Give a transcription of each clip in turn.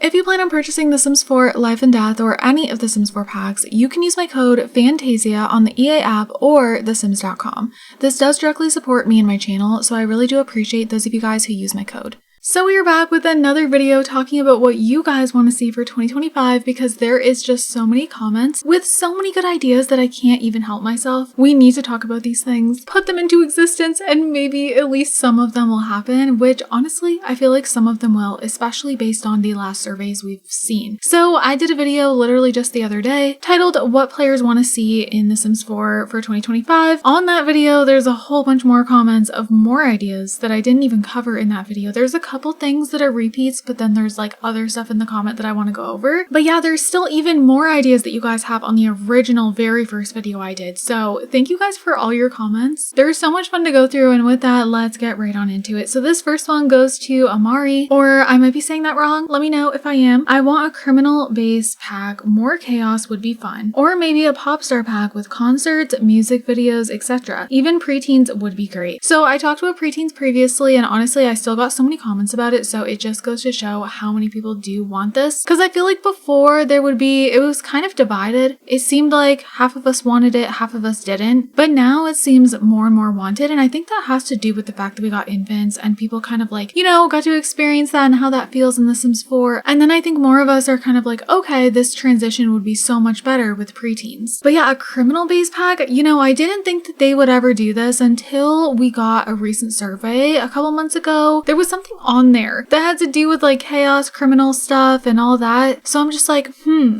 If you plan on purchasing The Sims 4 Life and Death or any of the Sims 4 packs, you can use my code FANTAYZIA on the EA app or thesims.com. This does directly support me and my channel, so I really do appreciate those of you guys who use my code. So we are back with another video talking about what you guys want to see for 2025 because there is just so many comments with so many good ideas that I can't even help myself. We need to talk about these things, put them into existence, and maybe at least some of them will happen, which honestly, I feel like some of them will, especially based on the last surveys we've seen. So I did a video literally just the other day titled What Players Want to See in The Sims 4 for 2025. On that video, there's a whole bunch more comments of more ideas that I didn't even cover in that video. There's a couple things that are repeats, but then there's like other stuff in the comment that I want to go over. But yeah, there's still even more ideas that you guys have on the original very first video I did. So thank you guys for all your comments. There's so much fun to go through, and with that, let's get right on into it. So this first one goes to Amari, or I might be saying that wrong. Let me know if I am. I want a criminal base pack. More chaos would be fun. Or maybe a pop star pack with concerts, music videos, etc. Even preteens would be great. So I talked about preteens previously, and honestly, I still got so many comments about it, so it just goes to show how many people do want this, because I feel like before it was kind of divided. It seemed like half of us wanted it, half of us didn't, but now it seems more and more wanted, and I think that has to do with the fact that we got infants and people kind of like, you know, got to experience that and how that feels in The Sims 4, and then I think more of us are kind of like, okay, this transition would be so much better with preteens. But yeah, a criminal base pack, you know, I didn't think that they would ever do this until we got a recent survey a couple months ago. There was something on there that had to do with like chaos, criminal stuff, and all that. So I'm just like,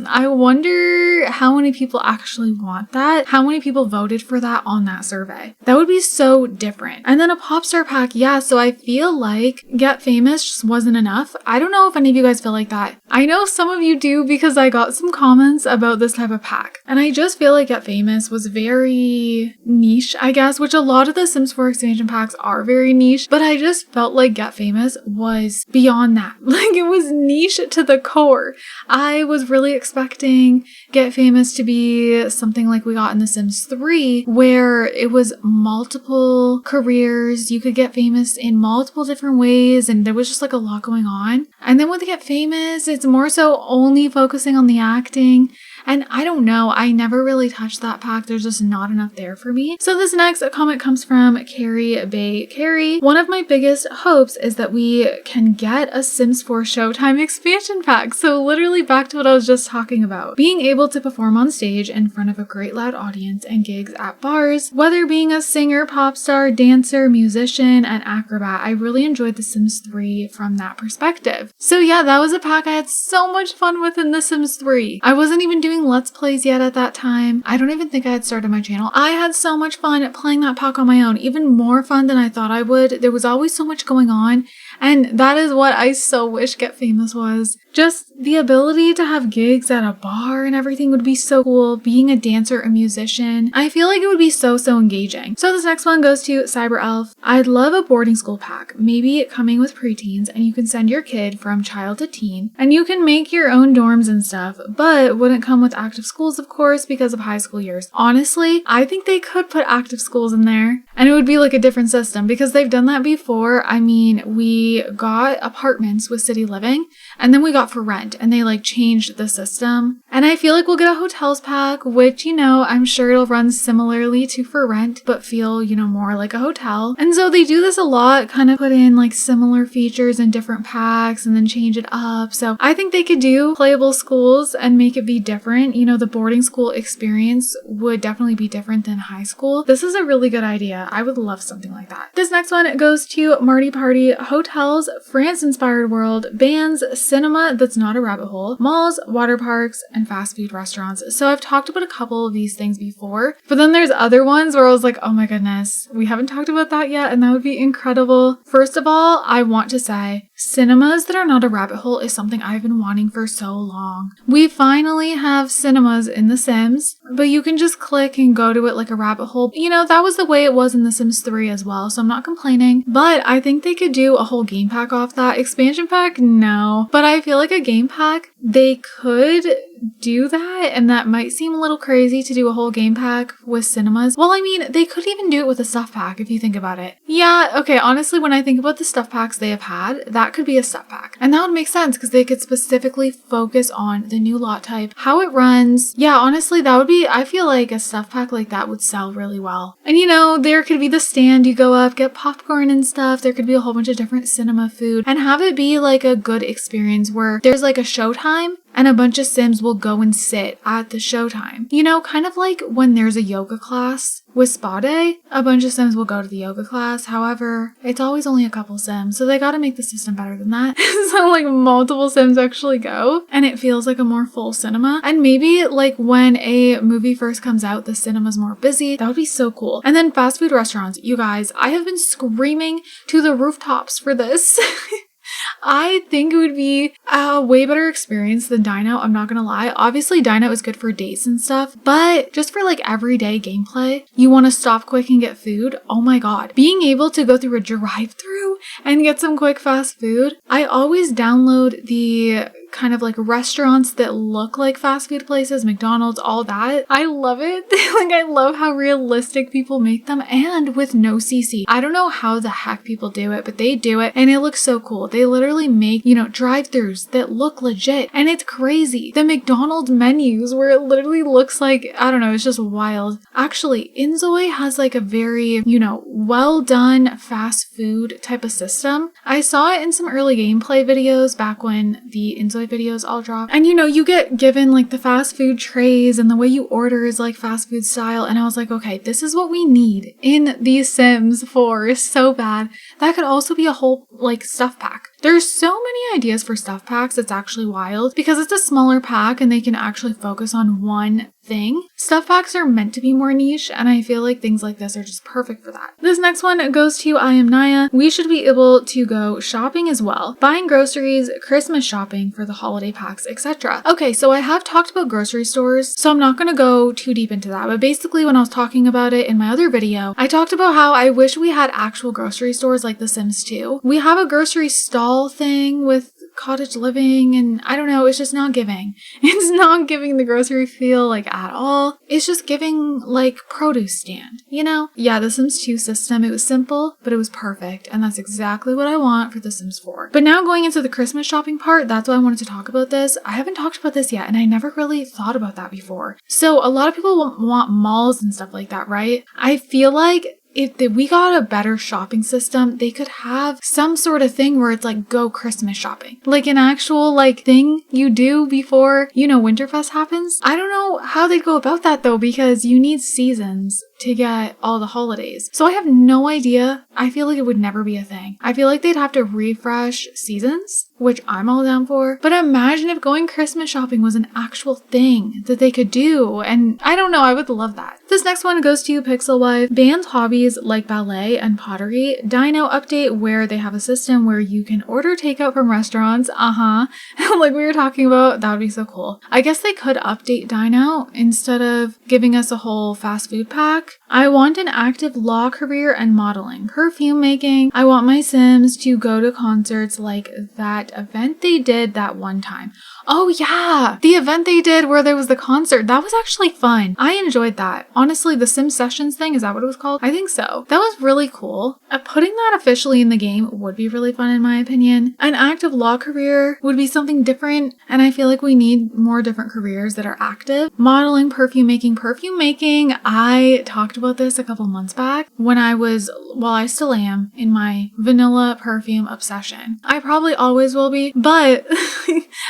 I wonder how many people actually want that. How many people voted for that on that survey? That would be so different. And then a pop star pack, yeah. So I feel like Get Famous just wasn't enough. I don't know if any of you guys feel like that. I know some of you do because I got some comments about this type of pack. And I just feel like Get Famous was very niche, I guess, which a lot of the Sims 4 expansion packs are very niche, but I just felt like Get Famous was beyond that. Like, it was niche to the core. I was really expecting Get Famous to be something like we got in The Sims 3, where it was multiple careers. You could get famous in multiple different ways, and there was just like a lot going on. And then with Get Famous, it's more so only focusing on the acting. And I don't know, I never really touched that pack. There's just not enough there for me. So this next comment comes from Carrie Bay Carrie. One of my biggest hopes is that we can get a Sims 4 Showtime expansion pack. So literally back to what I was just talking about. Being able to perform on stage in front of a great loud audience and gigs at bars, whether being a singer, pop star, dancer, musician, and acrobat. I really enjoyed The Sims 3 from that perspective. So yeah, that was a pack I had so much fun with in The Sims 3. I wasn't even doing Let's Plays yet at that time. I don't even think I had started my channel. I had so much fun playing that pack on my own, even more fun than I thought I would. There was always so much going on, and that is what I so wish Get Famous was. Just the ability to have gigs at a bar and everything would be so cool. Being a dancer, a musician, I feel like it would be so engaging. So this next one goes to Cyber Elf. I'd love a boarding school pack, maybe coming with preteens, and you can send your kid from child to teen, and you can make your own dorms and stuff, but wouldn't come with active schools, of course, because of high school years. Honestly, I think they could put active schools in there, and it would be like a different system because they've done that before. I mean, we got apartments with city living, and then we got for rent, and they like changed the system. And I feel like we'll get a hotels pack, which, you know, I'm sure it'll run similarly to for rent, but feel, you know, more like a hotel. And so they do this a lot, kind of put in like similar features in different packs and then change it up. So I think they could do playable schools and make it be different. You know, the boarding school experience would definitely be different than high school. This is a really good idea. I would love something like that. This next one goes to Marty Party. Hotels, France-inspired world, bands, cinema that's not a rabbit hole, malls, water parks, and fast food restaurants. So I've talked about a couple of these things before, but then there's other ones where I was like, oh my goodness, we haven't talked about that yet, and that would be incredible. First of all, I want to say cinemas that are not a rabbit hole is something I've been wanting for so long. We finally have cinemas in The Sims, but you can just click and go to it like a rabbit hole. You know, that was the way it was in The Sims 3 as well, so I'm not complaining, but I think they could do a whole game pack off that. Expansion pack, no. But I feel like a game pack, they could do that, and that might seem a little crazy to do a whole game pack with cinemas. Well, I mean, they could even do it with a stuff pack if you think about it. Yeah, okay, honestly, when I think about the stuff packs they have had, that that could be a stuff pack. And that would make sense because they could specifically focus on the new lot type, how it runs. Yeah, honestly, that would be, I feel like a stuff pack like that would sell really well. And you know, there could be the stand, you go up, get popcorn and stuff. There could be a whole bunch of different cinema food and have it be like a good experience where there's like a Showtime and a bunch of Sims will go and sit at the Showtime. You know, kind of like when there's a yoga class with spa day, a bunch of Sims will go to the yoga class. However, it's always only a couple Sims, so they gotta make the system better than that. So like multiple Sims actually go and it feels like a more full cinema. And maybe like when a movie first comes out, the cinema's more busy. That would be so cool. And then fast food restaurants. You guys, I have been screaming to the rooftops for this. I think it would be a way better experience than Dino, I'm not gonna lie. Obviously, Dino is good for dates and stuff, but just for like everyday gameplay, you want to stop quick and get food. Oh my god. Being able to go through a drive-thru and get some quick fast food. I always download the kind of like restaurants that look like fast food places, McDonald's, all that. I love it. Like I love how realistic people make them and with no CC. I don't know how the heck people do it, but they do it and it looks so cool. They literally make, you know, drive-thrus that look legit and it's crazy. The McDonald's menus where it literally looks like, I don't know, it's just wild. Actually, Inzoi has like a very, you know, well done fast food type of system. I saw it in some early gameplay videos back when the Inzoi videos all dropped. And you know, you get given like the fast food trays and the way you order is like fast food style. And I was like, okay, this is what we need in these Sims 4 so bad. That could also be a whole like stuff pack. There's so many ideas for stuff packs. It's actually wild because it's a smaller pack and they can actually focus on one thing. Stuff packs are meant to be more niche and I feel like things like this are just perfect for that. This next one goes to I Am Naya. We should be able to go shopping as well. Buying groceries, Christmas shopping for the holiday packs, etc. Okay, so I have talked about grocery stores, so I'm not going to go too deep into that. But basically when I was talking about it in my other video, I talked about how I wish we had actual grocery stores like The Sims 2. We have a grocery stall thing with cottage living and I don't know, it's just not giving. It's not giving the grocery feel like at all. It's just giving like produce stand, you know? Yeah, the Sims 2 system, it was simple, but it was perfect. And that's exactly what I want for the Sims 4. But now going into the Christmas shopping part, that's why I wanted to talk about this. I haven't talked about this yet and I never really thought about that before. So a lot of people want malls and stuff like that, right? I feel like if we got a better shopping system, they could have some sort of thing where it's like go Christmas shopping. Like an actual like thing you do before, you know, Winterfest happens. I don't know how they'd go about that though, because you need seasons to get all the holidays. So I have no idea. I feel like it would never be a thing. I feel like they'd have to refresh seasons, which I'm all down for. But imagine if going Christmas shopping was an actual thing that they could do. And I don't know, I would love that. This next one goes to Pixel Wife. Bans hobbies like ballet and pottery. Dino update where they have a system where you can order takeout from restaurants. Like we were talking about, that would be so cool. I guess they could update Dino instead of giving us a whole fast food pack. I want an active law career and modeling, perfume making. I want my Sims to go to concerts like that event they did that one time. Oh yeah, the event they did where there was the concert. That was actually fun. I enjoyed that. Honestly, the Sim Sessions thing, is that what it was called? I think so. That was really cool. Putting that officially in the game would be really fun in my opinion. An active law career would be something different and I feel like we need more different careers that are active. Modeling, perfume making. Perfume making, I talked about this a couple months back when I still am in my vanilla perfume obsession. I probably always will be, but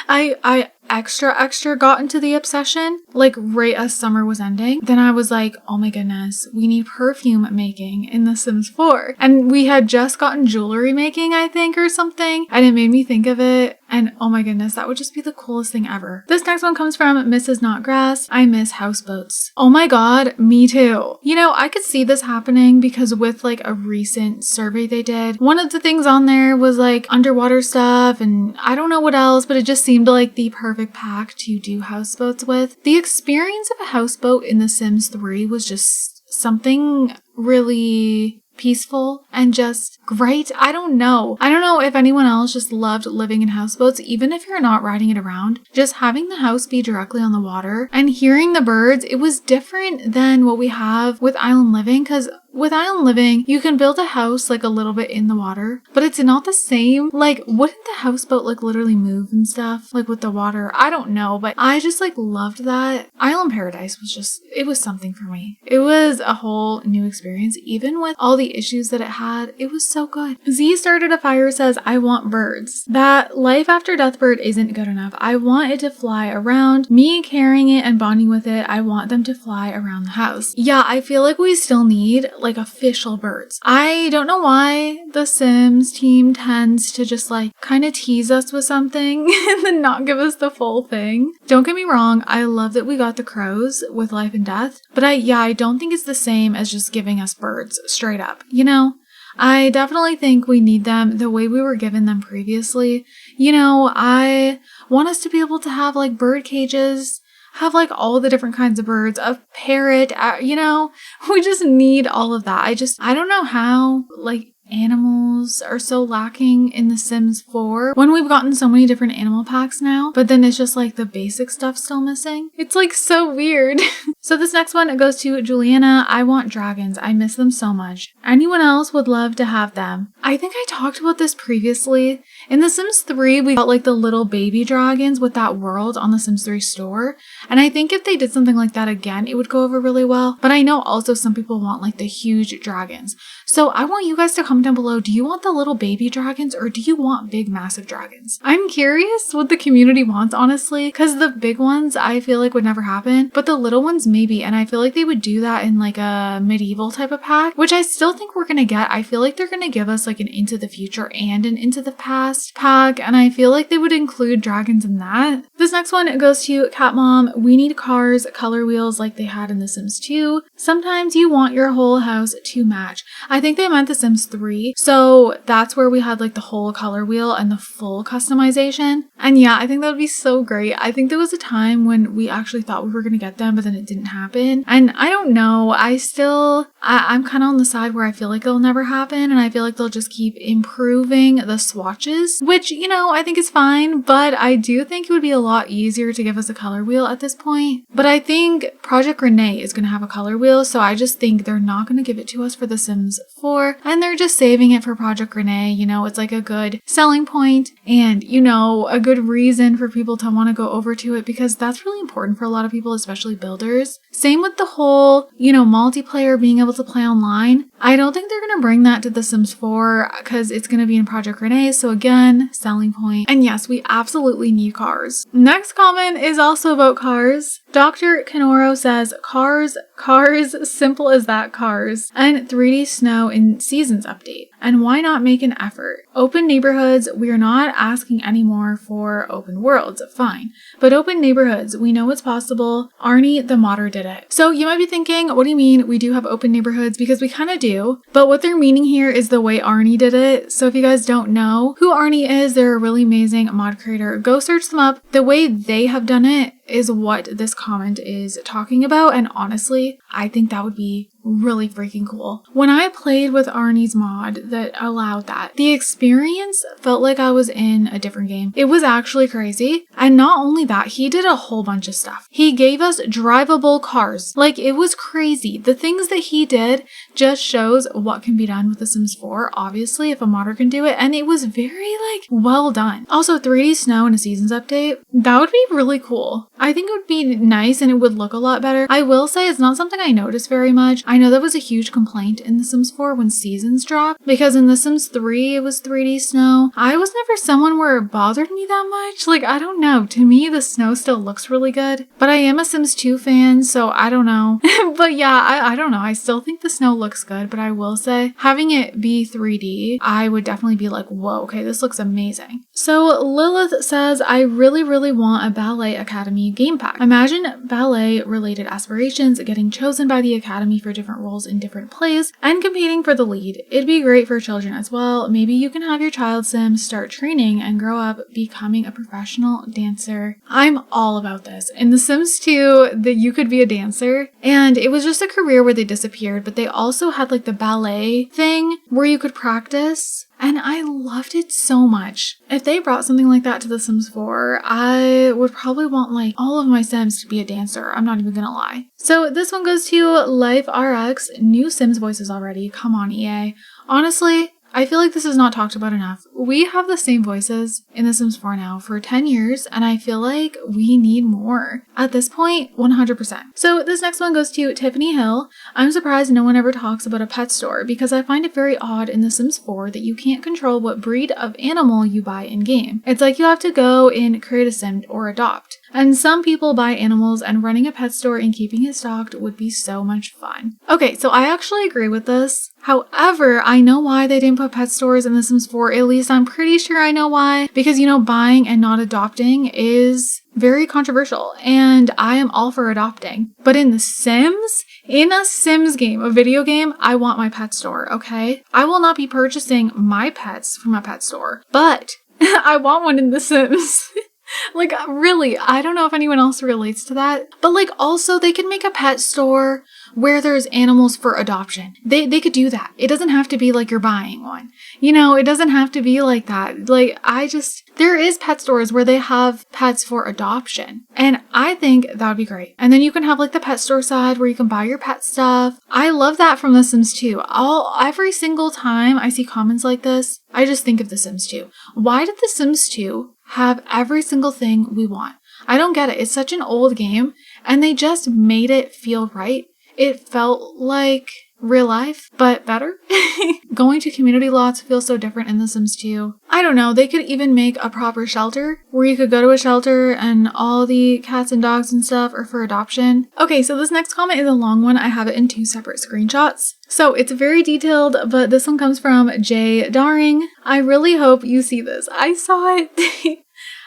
I extra got into the obsession like right as summer was ending. Then I was like, oh my goodness, we need perfume making in The Sims 4. And we had just gotten jewelry making, I think, or something. And it made me think of it. And oh my goodness, that would just be the coolest thing ever. This next one comes from Mrs. Not Grass. I miss houseboats. Oh my god, me too. You know, I could see this happening because with like a recent survey they did, one of the things on there was like underwater stuff and I don't know what else, but it just seemed like the perfect pack to do houseboats with. The experience of a houseboat in The Sims 3 was just something really peaceful and just great. I don't know if anyone else just loved living in houseboats, even if you're not riding it around. Just having the house be directly on the water and hearing the birds, it was different than what we have with island living because with island living, you can build a house like a little bit in the water, but it's not the same. Like, wouldn't the houseboat like literally move and stuff like with the water? I don't know, but I just like loved that. Island Paradise was just, it was something for me. It was a whole new experience, even with all the issues that it had. It was so good. Z Started a Fire says, I want birds. That life after death bird isn't good enough. I want it to fly around. Me carrying it and bonding with it, I want them to fly around the house. Yeah, I feel like we still need like official birds. I don't know why the Sims team tends to just like kind of tease us with something and then not give us the full thing. Don't get me wrong, I love that we got the crows with life and death, but I don't think it's the same as just giving us birds straight up, you know? I definitely think we need them the way we were given them previously. You know, I want us to be able to have like bird cages, have like all the different kinds of birds, a parrot, you know, we just need all of that. I don't know how like animals are so lacking in The Sims 4 when we've gotten so many different animal packs now, but then it's just like the basic stuff still missing. It's like so weird. So this next one goes to Juliana. I want dragons. I miss them so much. Anyone else would love to have them. I think I talked about this previously. In The Sims 3, we got like the little baby dragons with that world on the Sims 3 store. And I think if they did something like that again, it would go over really well. But I know also some people want like the huge dragons. So I want you guys to comment down below. Do you want the little baby dragons or do you want big massive dragons? I'm curious what the community wants, honestly, because the big ones I feel like would never happen, but the little ones maybe. And I feel like they would do that in like a medieval type of pack, which I still think we're gonna get. I feel like they're gonna give us like an Into the Future and an Into the Past pack, and I feel like they would include dragons in that. This next one goes to Cat Mom. We need cars, color wheels like they had in The Sims 2. Sometimes you want your whole house to match. I think they meant The Sims 3. So that's where we had like the whole color wheel and the full customization. And yeah, I think that would be so great. I think there was a time when we actually thought we were going to get them, but then it didn't happen. And I don't know. I'm kind of on the side where I feel like it'll never happen. And I feel like they'll just keep improving the swatches, which, you know, I think is fine. But I do think it would be a lot easier to give us a color wheel at this point. But I think Project Renee is going to have a color wheel. So I just think they're not going to give it to us for The Sims 4. And they're just saving it for Project Renee. You know, it's like a good selling point and, you know, a good reason for people to want to go over to it because that's really important for a lot of people, especially builders. Same with the whole, you know, multiplayer, being able to play online. I don't think they're going to bring that to The Sims 4 because it's going to be in Project Renee. So again, selling point. And yes, we absolutely need cars. Next comment is also about cars. Dr. Kenoro says, cars, simple as that, cars. And 3D snow in Seasons update. And why not make an effort? Open neighborhoods, we are not asking anymore for open worlds, fine. But open neighborhoods, we know it's possible. Arnie the modder did it. So you might be thinking, what do you mean we do have open neighborhoods? Because we kind of do. But what they're meaning here is the way Arnie did it. So if you guys don't know who Arnie is, they're a really amazing mod creator. Go search them up. The way they have done it is what this comment is talking about. And honestly, I think that would be really freaking cool. When I played with Arnie's mod that allowed that, the experience felt like I was in a different game. It was actually crazy. And not only that, he did a whole bunch of stuff. He gave us drivable cars. Like, it was crazy. The things that he did just shows what can be done with The Sims 4, obviously, if a modder can do it. And it was very, like, well done. Also, 3D snow in a Seasons update, that would be really cool. I think it would be nice and it would look a lot better. I will say it's not something I noticed very much. I know that was a huge complaint in The Sims 4 when Seasons dropped, because in The Sims 3 it was 3D snow. I was never someone where it bothered me that much. Like, I don't know. To me, the snow still looks really good. But I am a Sims 2 fan, so I don't know. But yeah, I don't know. I still think the snow looks good, but I will say having it be 3D, I would definitely be like, whoa, okay, this looks amazing. So Lilith says, I really want a Ballet Academy game pack. Imagine ballet related aspirations getting chosen by the Academy for different roles in different plays and competing for the lead. It'd be great for children as well. Maybe you can have your child sim start training and grow up becoming a professional dancer. I'm all about this. In The Sims 2, that you could be a dancer, and it was just a career where they disappeared, but they also had like the ballet thing where you could practice. and I loved it so much. If they brought something like that to The Sims 4, I would probably want like all of my Sims to be a dancer. I'm not even gonna lie. So this one goes to Life RX. New Sims voices already. Come on, EA. Honestly, I feel like this is not talked about enough. We have the same voices in The Sims 4 now for 10 years, and I feel like we need more. At this point, 100%. So this next one goes to Tiffany Hill. I'm surprised no one ever talks about a pet store because I find it very odd in The Sims 4 that you can't control what breed of animal you buy in-game. It's like you have to go and create a sim or adopt. And some people buy animals, and running a pet store and keeping it stocked would be so much fun. Okay, so I actually agree with this. However, I know why they didn't put pet stores in The Sims 4. At least I'm pretty sure I know why. Because, you know, buying and not adopting is very controversial, and I am all for adopting. But in The Sims, in a Sims game, a video game, I want my pet store, okay? I will not be purchasing my pets from a pet store, but I want one in The Sims. Like, really, I don't know if anyone else relates to that, but like also they could make a pet store where there's animals for adoption. They could do that. It doesn't have to be like you're buying one. You know, it doesn't have to be like that. Like, there is pet stores where they have pets for adoption, and I think that would be great. And then you can have like the pet store side where you can buy your pet stuff. I love that from The Sims 2. Every single time I see comments like this, I just think of The Sims 2. Why did The Sims 2 have every single thing we want? I don't get it. It's such an old game, and they just made it feel right. It felt like real life, but better. Going to community lots feels so different in The Sims 2. I don't know, they could even make a proper shelter where you could go to a shelter and all the cats and dogs and stuff are for adoption. Okay, so this next comment is a long one. I have it in 2 separate screenshots. So it's very detailed, but this one comes from Jay Daring. I really hope you see this. I saw it.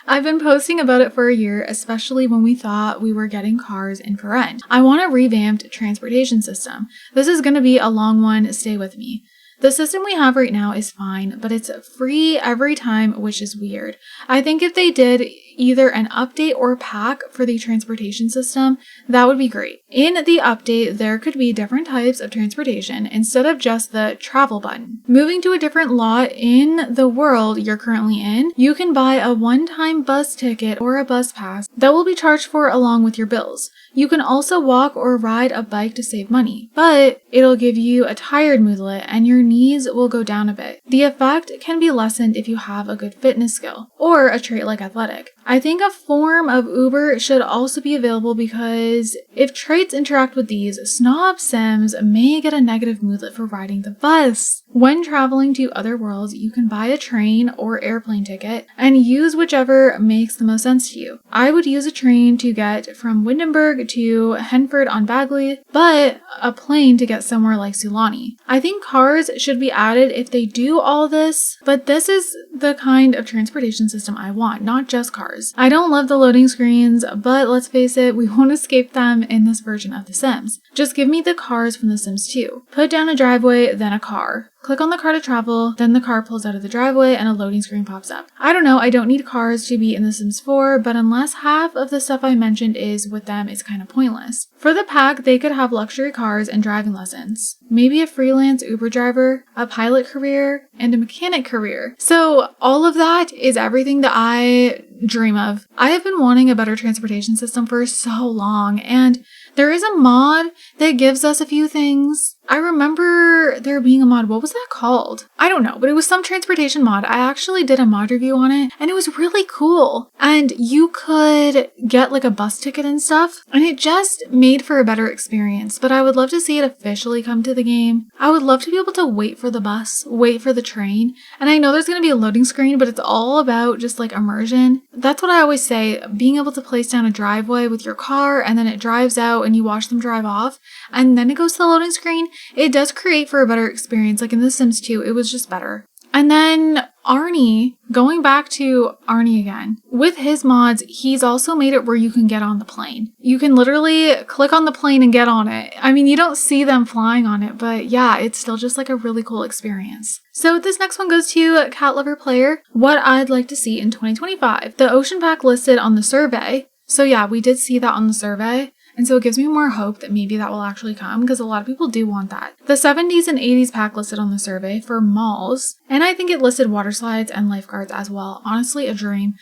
I've been posting about it for a year, especially when we thought we were getting cars in for rent. I want a revamped transportation system. This is going to be a long one, stay with me. The system we have right now is fine, but it's free every time, which is weird. I think if they did either an update or pack for the transportation system, that would be great. In the update, there could be different types of transportation instead of just the travel button. Moving to a different lot in the world you're currently in, you can buy a one-time bus ticket or a bus pass that will be charged for along with your bills. You can also walk or ride a bike to save money, but it'll give you a tired moodlet and your knees will go down a bit. The effect can be lessened if you have a good fitness skill or a trait like athletic. I think a form of Uber should also be available because if traits interact with these, snob Sims may get a negative moodlet for riding the bus. When traveling to other worlds, you can buy a train or airplane ticket and use whichever makes the most sense to you. I would use a train to get from Windenburg to Henford-on-Bagley, but a plane to get somewhere like Sulani. I think cars should be added if they do all this, but this is the kind of transportation system I want, not just cars. I don't love the loading screens, but let's face it, we won't escape them in this version of The Sims. Just give me the cars from The Sims 2. Put down a driveway, then a car. Click on the car to travel, then the car pulls out of the driveway and a loading screen pops up. I don't know, I don't need cars to be in The Sims 4, but unless half of the stuff I mentioned is with them, it's kind of pointless. For the pack, they could have luxury cars and driving lessons. Maybe a freelance Uber driver, a pilot career, and a mechanic career. So all of that is everything that I dream of. I have been wanting a better transportation system for so long, and there is a mod that gives us a few things. I remember there being a mod. What was that called? I don't know, but it was some transportation mod. I actually did a mod review on it and it was really cool. And you could get like a bus ticket and stuff, and it just made for a better experience. But I would love to see it officially come to the game. I would love to be able to wait for the bus, wait for the train. And I know there's going to be a loading screen, but it's all about just like immersion. That's what I always say, being able to place down a driveway with your car and then it drives out and you watch them drive off and then it goes to the loading screen. It does create for a better experience. Like in The Sims 2, it was just better. And then Arnie, going back to Arnie again, with his mods, he's also made it where you can get on the plane. You can literally click on the plane and get on it. I mean, you don't see them flying on it, but yeah, it's still just like a really cool experience. So this next one goes to Cat Lover Player. What I'd like to see in 2025. The ocean pack listed on the survey. So yeah, we did see that on the survey. And so it gives me more hope that maybe that will actually come because a lot of people do want that. The 70s and 80s pack listed on the survey for malls, and I think it listed water slides and lifeguards as well. Honestly, a dream.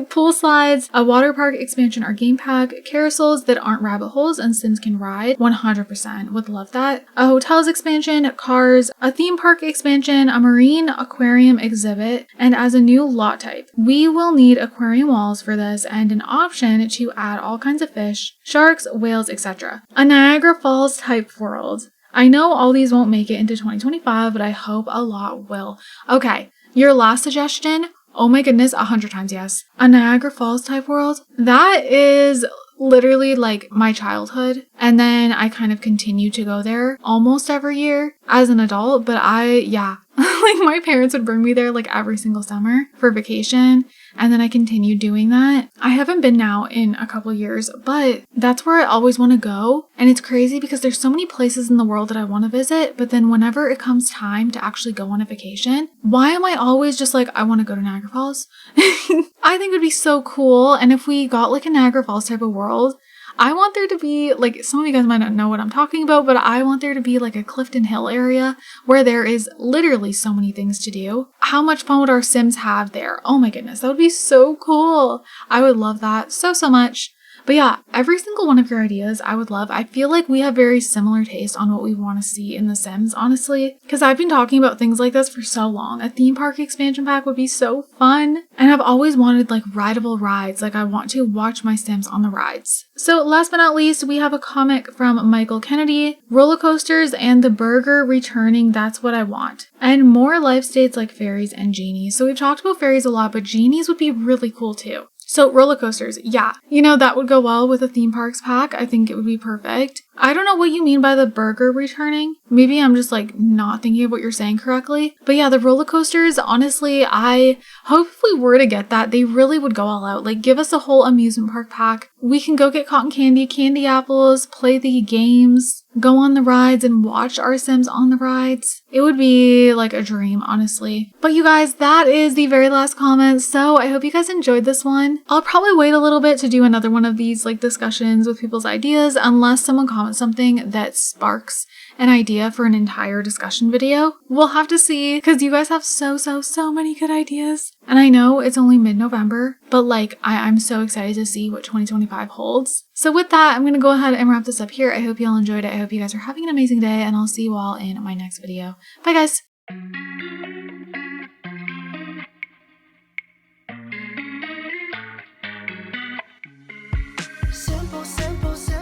Pool slides, a water park expansion or game pack, carousels that aren't rabbit holes and Sims can ride, 100% would love that. A hotels expansion, cars, a theme park expansion, a marine aquarium exhibit, and as a new lot type. We will need aquarium walls for this and an option to add all kinds of fish, sharks, whales, etc. A Niagara Falls type world. I know all these won't make it into 2025, but I hope a lot will. Okay, your last suggestion, oh my goodness, 100 times yes. A Niagara Falls type world. That is literally like my childhood. And then I kind of continue to go there almost every year as an adult. But like my parents would bring me there like every single summer for vacation. And then I continued doing that. I haven't been now in a couple years, but that's where I always want to go. And it's crazy because there's so many places in the world that I want to visit. But then whenever it comes time to actually go on a vacation, why am I always just like, I want to go to Niagara Falls? I think it would be so cool. And if we got like a Niagara Falls type of world, I want there to be, like, some of you guys might not know what I'm talking about, but I want there to be like a Clifton Hill area where there is literally so many things to do. How much fun would our Sims have there? Oh my goodness, that would be so cool. I would love that so much. But yeah, every single one of your ideas I would love. I feel like we have very similar taste on what we want to see in The Sims, honestly. Because I've been talking about things like this for so long. A theme park expansion pack would be so fun. And I've always wanted like rideable rides. Like I want to watch my Sims on the rides. So last but not least, we have a comment from Michael Kennedy. Roller coasters and the burger returning, that's what I want. And more life states like fairies and genies. So we've talked about fairies a lot, but genies would be really cool too. So roller coasters, yeah, that would go well with a theme parks pack. I think it would be perfect. I don't know what you mean by the burger returning. Maybe I'm just like not thinking of what you're saying correctly. But yeah, the roller coasters, honestly, I hope if we were to get that, they really would go all out. Like give us a whole amusement park pack. We can go get cotton candy, candy apples, play the games, go on the rides and watch our Sims on the rides. It would be like a dream, honestly. But you guys, that is the very last comment. So I hope you guys enjoyed this one. I'll probably wait a little bit to do another one of these like discussions with people's ideas unless someone comments something that sparks an idea for an entire discussion video. We'll have to see because you guys have so many good ideas. And I know it's only mid-November, but like I'm so excited to see what 2025 holds. So with that, I'm going to go ahead and wrap this up here. I hope you all enjoyed it. I hope you guys are having an amazing day and I'll see you all in my next video. Bye guys. Simple, simple, simple.